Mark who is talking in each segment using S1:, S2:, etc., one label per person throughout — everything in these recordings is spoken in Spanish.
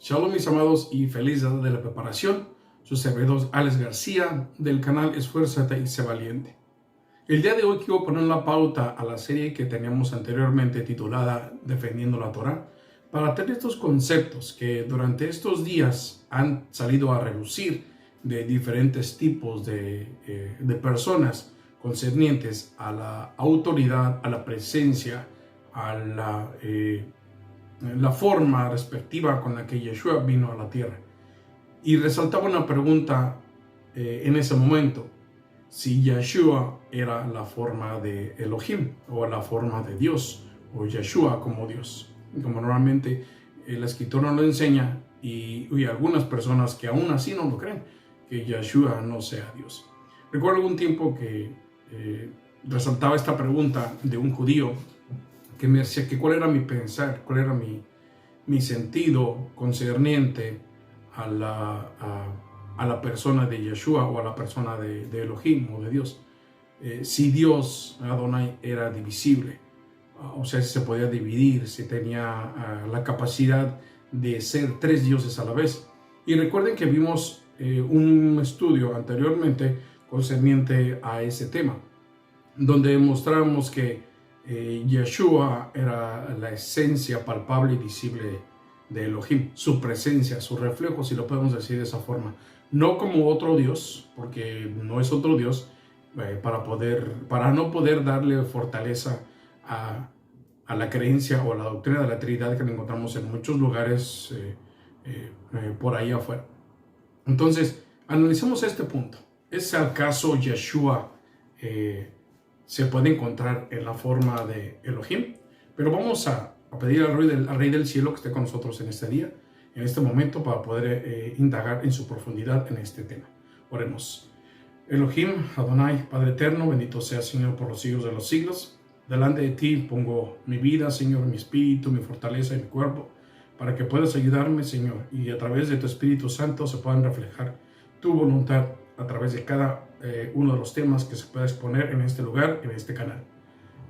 S1: Shalom mis amados y feliz día de la preparación. Sus servidores Alex García del canal Esfuérzate y sé valiente. El día de hoy quiero poner la pauta a la serie que teníamos anteriormente titulada Defendiendo la Torá, para tener estos conceptos que durante estos días han salido a relucir de diferentes tipos de personas concernientes a la autoridad, a la presencia, a la forma respectiva con la que Yeshua vino a la tierra. Y resaltaba una pregunta en ese momento: si Yeshua era la forma de Elohim, o la forma de Dios, o Yeshua como Dios, como normalmente la escritura nos lo enseña, y algunas personas que aún así no lo creen, que Yeshua no sea Dios. Recuerdo algún tiempo que resaltaba esta pregunta de un judío que me decía que cuál era mi pensar, cuál era mi sentido concerniente a la persona de Yeshua, o a la persona de Elohim o de Dios. Si Dios, Adonai, era divisible, o sea, si se podía dividir, si tenía la capacidad de ser tres dioses a la vez. Y recuerden que vimos un estudio anteriormente concerniente a ese tema, donde mostramos que Yeshua era la esencia palpable y visible de Elohim, su presencia, su reflejo, si lo podemos decir de esa forma. No como otro Dios, porque no es otro Dios, para no poder darle fortaleza a la creencia o a la doctrina de la Trinidad que encontramos en muchos lugares por ahí afuera. Entonces, analicemos este punto. ¿Es acaso Yeshua se puede encontrar en la forma de Elohim? Pero vamos a pedir al Rey del Cielo que esté con nosotros en este día, en este momento, para poder indagar en su profundidad en este tema. Oremos. Elohim, Adonai, Padre eterno, bendito seas, Señor, por los siglos de los siglos. Delante de ti pongo mi vida, Señor, mi espíritu, mi fortaleza y mi cuerpo, para que puedas ayudarme, Señor, y a través de tu Espíritu Santo se puedan reflejar tu voluntad a través de cada uno de los temas que se pueda exponer en este lugar, en este canal.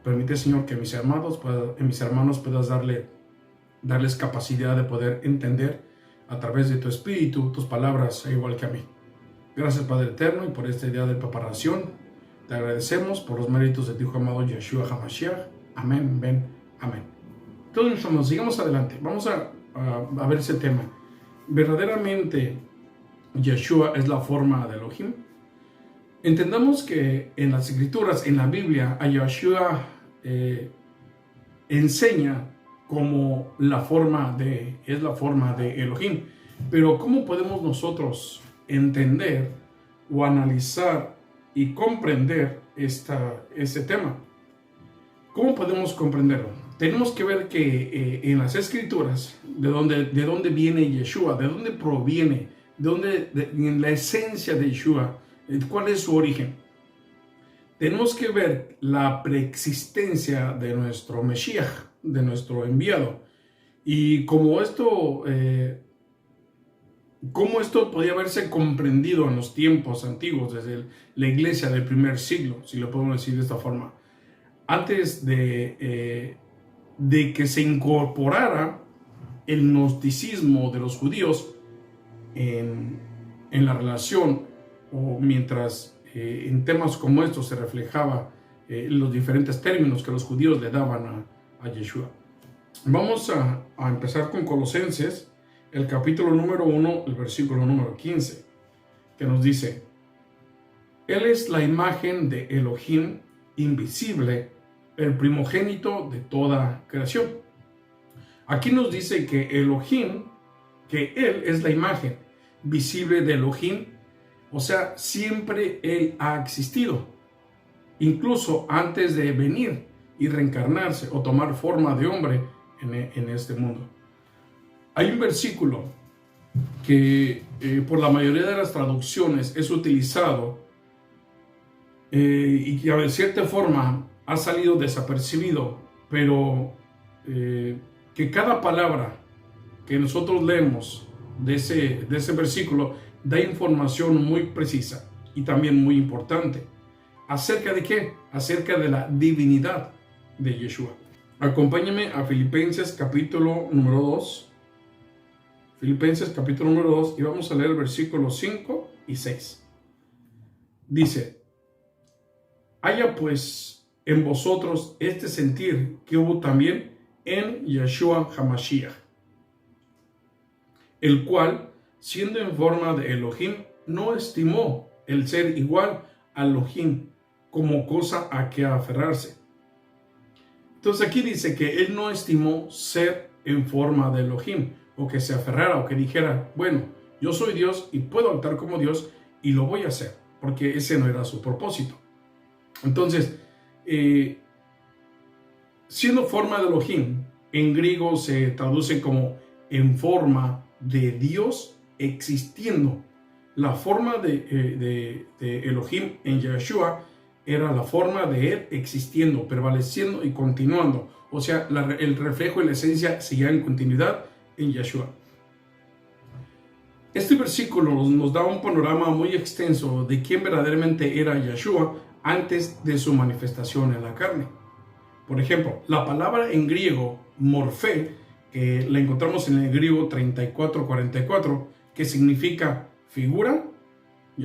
S1: Permite, Señor, que mis hermanos puedas darles capacidad de poder entender a través de tu Espíritu tus palabras, igual que a mí. Gracias, Padre eterno, y por este día de preparación. Te agradecemos por los méritos de tu Hijo amado Yeshua HaMashiach. Amén, ven, amén. Entonces, mis hermanos, sigamos adelante. Vamos a ver ese tema. ¿Verdaderamente Yeshua es la forma de Elohim? Entendamos que en las Escrituras, en la Biblia, a Yeshua enseña como es la forma de Elohim. Pero ¿cómo podemos nosotros entender o analizar y comprender este tema? ¿Cómo podemos comprenderlo? Tenemos que ver que en las Escrituras, de dónde viene Yeshua, de dónde proviene, en la esencia de Yeshua, cuál es su origen. Tenemos que ver la preexistencia de nuestro Mesías, de nuestro enviado, y cómo esto podía haberse comprendido en los tiempos antiguos, desde la iglesia del primer siglo, si lo podemos decir de esta forma, antes de que se incorporara el gnosticismo de los judíos en la relación, o mientras en temas como estos se reflejaba los diferentes términos que los judíos le daban a Yeshua. Vamos a empezar con Colosenses, el capítulo número 1, el versículo número 15, que nos dice: Él es la imagen de Elohim invisible, el primogénito de toda creación. Aquí nos dice que Elohim, que Él es la imagen visible de Elohim, o sea, siempre Él ha existido, incluso antes de venir y reencarnarse o tomar forma de hombre en este mundo. Hay un versículo que por la mayoría de las traducciones es utilizado y que de cierta forma ha salido desapercibido, pero que cada palabra que nosotros leemos de ese versículo da información muy precisa y también muy importante. ¿Acerca de qué? Acerca de la divinidad de Yeshua. Acompáñame a Filipenses capítulo número 2. Filipenses capítulo número 2, y vamos a leer versículos 5 y 6. Dice: haya pues en vosotros este sentir que hubo también en Yeshua HaMashiach, el cual, siendo en forma de Elohim, no estimó el ser igual a Elohim como cosa a que aferrarse. Entonces aquí dice que él no estimó ser en forma de Elohim, o que se aferrara, o que dijera, bueno, yo soy Dios y puedo actuar como Dios y lo voy a hacer, porque ese no era su propósito. Entonces, siendo forma de Elohim, en griego se traduce como en forma de Dios existiendo. La forma de Elohim en Yeshua era la forma de él existiendo, prevaleciendo y continuando. O sea, el reflejo y la esencia seguía en continuidad en Yeshua. Este versículo nos da un panorama muy extenso de quién verdaderamente era Yeshua antes de su manifestación en la carne. Por ejemplo, la palabra en griego, morfé, que la encontramos en el griego 34:44, que significa figura,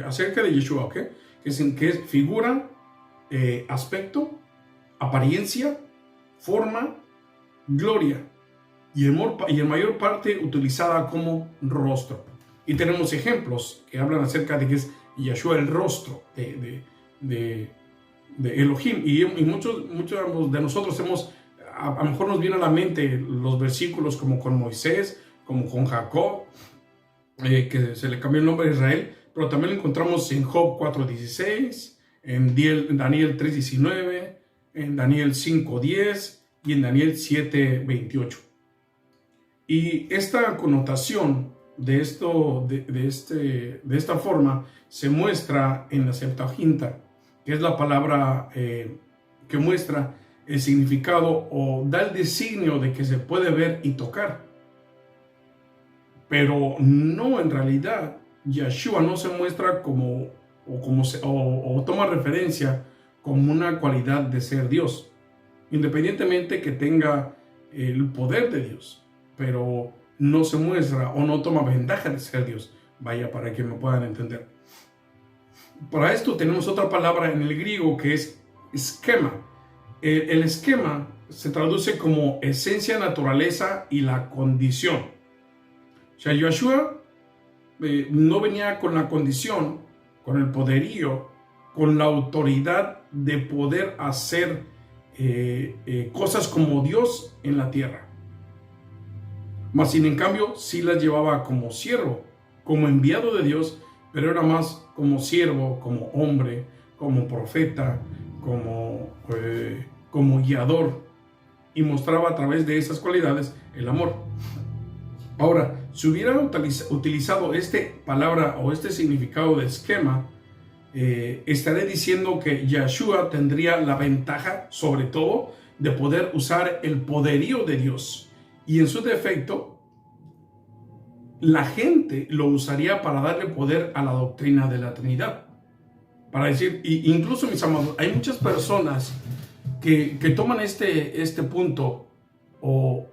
S1: acerca de Yeshua, ¿ok? Que es figura, aspecto, apariencia, forma, gloria, y en mayor parte utilizada como rostro. Y tenemos ejemplos que hablan acerca de que es Yeshua el rostro de Elohim. Y muchos de nosotros a lo mejor nos viene a la mente los versículos como con Moisés, como con Jacob, que se le cambió el nombre a Israel, pero también lo encontramos en Job 4:16, en Daniel 3:19, en Daniel 5:10 y en Daniel 7:28. Y esta connotación de esta forma se muestra en la Septuaginta, que es la palabra que muestra el significado o da el designio de que se puede ver y tocar. Pero no, en realidad, Yeshua no se muestra o toma referencia como una cualidad de ser Dios, independientemente que tenga el poder de Dios, pero no se muestra o no toma ventaja de ser Dios. Vaya, para que me puedan entender. Para esto tenemos otra palabra en el griego que es esquema. El esquema se traduce como esencia, naturaleza y la condición. O sea, Yeshua no venía con la condición, con el poderío, con la autoridad de poder hacer cosas como Dios en la tierra. Mas sin en cambio sí las llevaba como siervo, como enviado de Dios, pero era más como siervo, como hombre, como profeta, como guiador, y mostraba a través de esas cualidades el amor. Ahora, si hubiera utilizado esta palabra o este significado de esquema, estaré diciendo que Yeshua tendría la ventaja, sobre todo, de poder usar el poderío de Dios. Y en su defecto, la gente lo usaría para darle poder a la doctrina de la Trinidad. Para decir, incluso mis amados, hay muchas personas que toman este punto o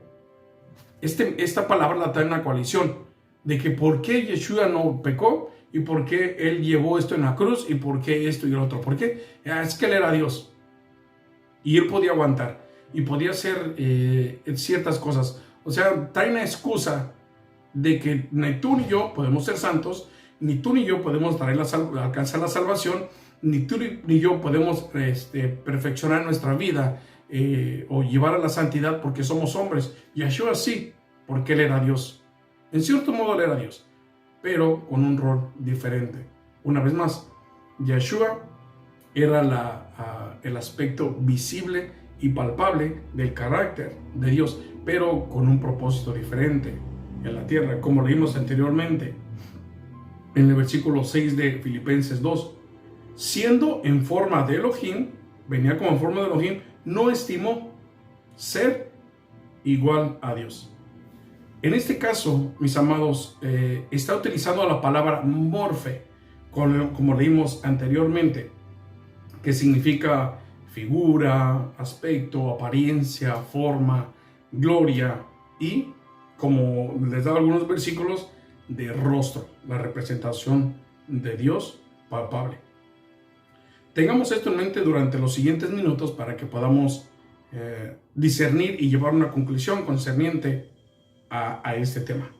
S1: esta palabra la traen a coalición de que por qué Yeshua no pecó y por qué él llevó esto en la cruz y por qué esto y lo otro. ¿Por qué? Es que él era Dios y él podía aguantar y podía hacer ciertas cosas. O sea, trae una excusa de que ni tú ni yo podemos ser santos, ni tú ni yo podemos alcanzar la salvación, ni tú ni yo podemos perfeccionar nuestra vida o llevar a la santidad porque somos hombres. Yeshua sí, porque él era Dios. En cierto modo él era Dios, pero con un rol diferente. Una vez más, Yeshua era el aspecto visible y palpable del carácter de Dios, pero con un propósito diferente en la tierra, como leímos anteriormente en el versículo 6 de Filipenses 2. Siendo en forma de Elohim, venía como en forma de Elohim, no estimó ser igual a Dios. En este caso, mis amados, está utilizando la palabra morfe, como leímos anteriormente, que significa figura, aspecto, apariencia, forma, gloria y como les daba algunos versículos, de rostro, la representación de Dios palpable. Tengamos esto en mente durante los siguientes minutos para que podamos discernir y llevar una conclusión concerniente a este tema.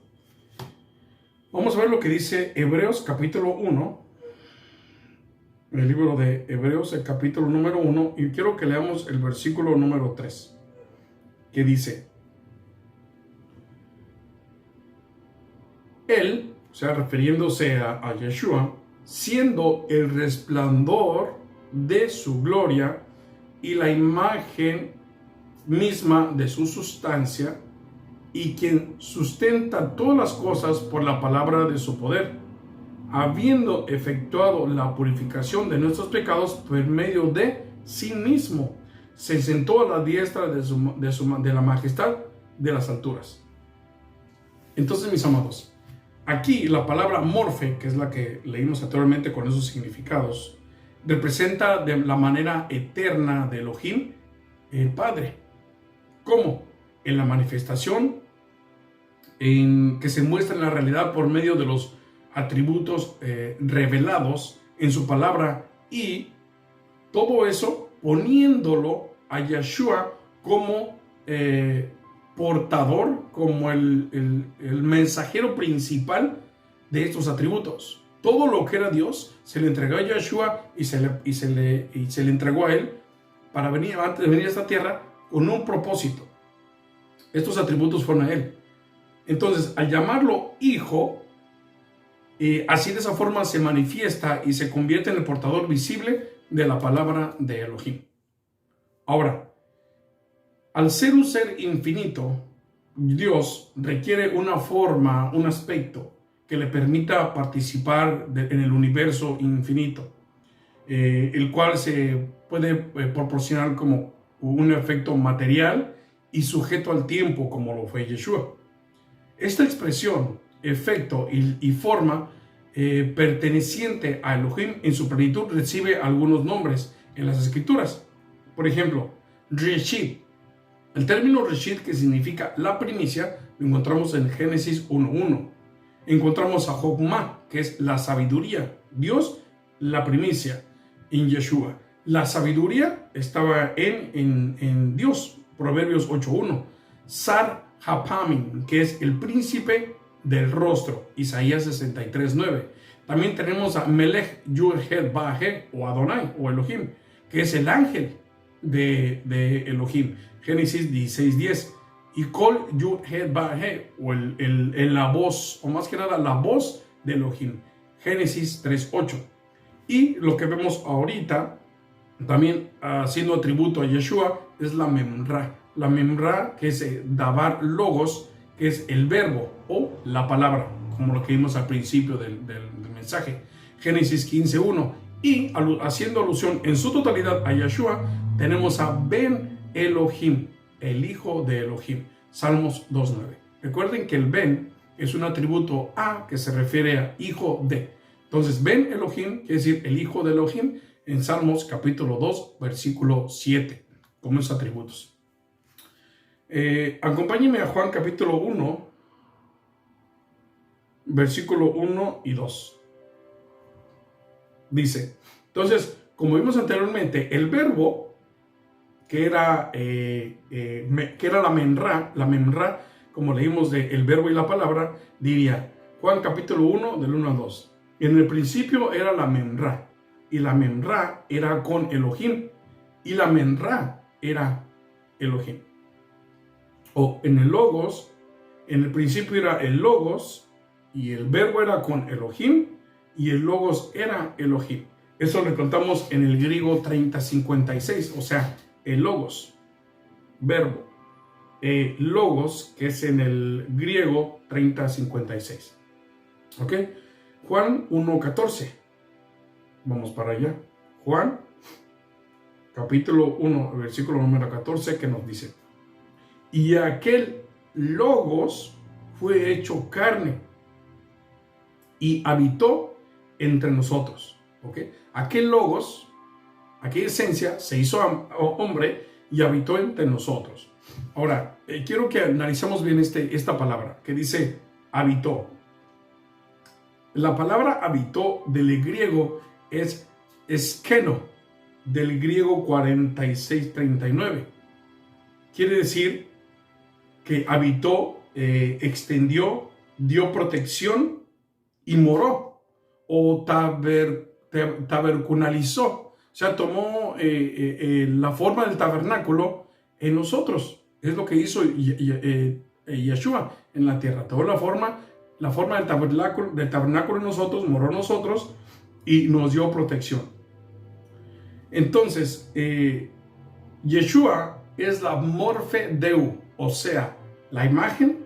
S1: Vamos a ver lo que dice Hebreos capítulo 1, el libro de Hebreos, el capítulo número 1, y quiero que leamos el versículo número 3, que dice: Él, o sea, refiriéndose a Yeshua, siendo el resplandor de su gloria y la imagen misma de su sustancia, y quien sustenta todas las cosas por la palabra de su poder, habiendo efectuado la purificación de nuestros pecados por medio de sí mismo, se sentó a la diestra de la majestad de las alturas. Entonces, mis amados, aquí la palabra morfe, que es la que leímos anteriormente con esos significados, representa de la manera eterna de Elohim, el Padre. ¿Cómo? En la manifestación que se muestra en la realidad por medio de los atributos revelados en su palabra, y todo eso poniéndolo a Yeshua como portador, como el mensajero principal de estos atributos. Todo lo que era Dios se le entregó a Yeshua y se le entregó a él para venir, antes de venir a esta tierra, con un propósito. Estos atributos fueron a él. Entonces, al llamarlo hijo, así de esa forma se manifiesta y se convierte en el portador visible de la palabra de Elohim. Ahora, al ser un ser infinito, Dios requiere una forma, un aspecto que le permita participar en el universo infinito, el cual se puede proporcionar como un efecto material y sujeto al tiempo, como lo fue Yeshua. Esta expresión, efecto y forma perteneciente a Elohim en su plenitud recibe algunos nombres en las escrituras. Por ejemplo, Reshit. El término Reshit, que significa la primicia, lo encontramos en Génesis 1:1. Encontramos a Jochma, que es la sabiduría. Dios, la primicia en Yeshua. La sabiduría estaba en Dios, Proverbios 8:1. Sar Hapamim, que es el príncipe del rostro, Isaías 63:9. También tenemos a Melech Yud-Heh Vah-Heh, o Adonai, o Elohim, que es el ángel de Elohim, Génesis 16:10. Y Kol Yud-Heh Vah-Heh, o la voz, o más que nada la voz de Elohim, Génesis 3:8. Y lo que vemos ahorita, también haciendo tributo a Yeshua, es la Memra. La Memra, que es Dabar Logos, que es el verbo o la palabra, como lo que vimos al principio del mensaje, Génesis 15:1. Y haciendo alusión en su totalidad a Yeshua, tenemos a Ben Elohim, el hijo de Elohim, Salmos 2:9. Recuerden que el Ben es un atributo a que se refiere a hijo de. Entonces, Ben Elohim quiere decir el hijo de Elohim en Salmos capítulo 2, versículo 7, como esos atributos. Acompáñenme a Juan capítulo 1, versículo 1 y 2. Dice, entonces, como vimos anteriormente, el verbo que era la memra, como leímos de el verbo y la palabra, diría Juan capítulo 1 del 1 al 2. En el principio era la memra, y la memra era con Elohim, y la memra era Elohim. O en el logos, en el principio era el logos, y el verbo era con Elohim, y el logos era Elohim. Eso lo encontramos en el griego 30:56, o sea, el logos, verbo. Logos, que es en el griego 30:56. ¿Ok? Juan 1:14. Vamos para allá. Juan, capítulo 1, versículo número 14, que nos dice: y aquel logos fue hecho carne y habitó entre nosotros. ¿Ok? Aquel logos, aquella esencia, se hizo hombre y habitó entre nosotros. Ahora, quiero que analicemos bien esta palabra que dice habitó. La palabra habitó del griego es skeno, del griego 4639. Quiere decir que habitó, extendió, dio protección y moró o tabercunalizó. O sea, tomó la forma del tabernáculo en nosotros. Es lo que hizo Yeshua en la tierra. Tomó la forma del tabernáculo en nosotros, moró en nosotros y nos dio protección. Entonces, Yeshua es la morfe deu, o sea, la imagen,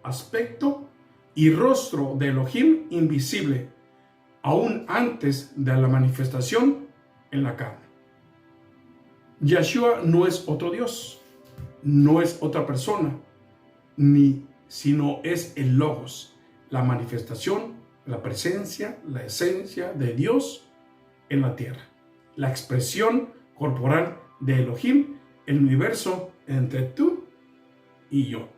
S1: aspecto y rostro de Elohim invisible, aún antes de la manifestación en la carne. Yeshua no es otro Dios, no es otra persona, sino es el Logos, la manifestación, la presencia, la esencia de Dios en la tierra, la expresión corporal de Elohim, el universo entre tú y yo,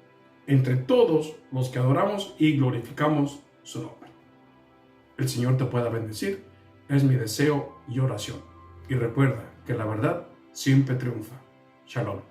S1: entre todos los que adoramos y glorificamos su nombre. El Señor te pueda bendecir, es mi deseo y oración. Y recuerda que la verdad siempre triunfa. Shalom.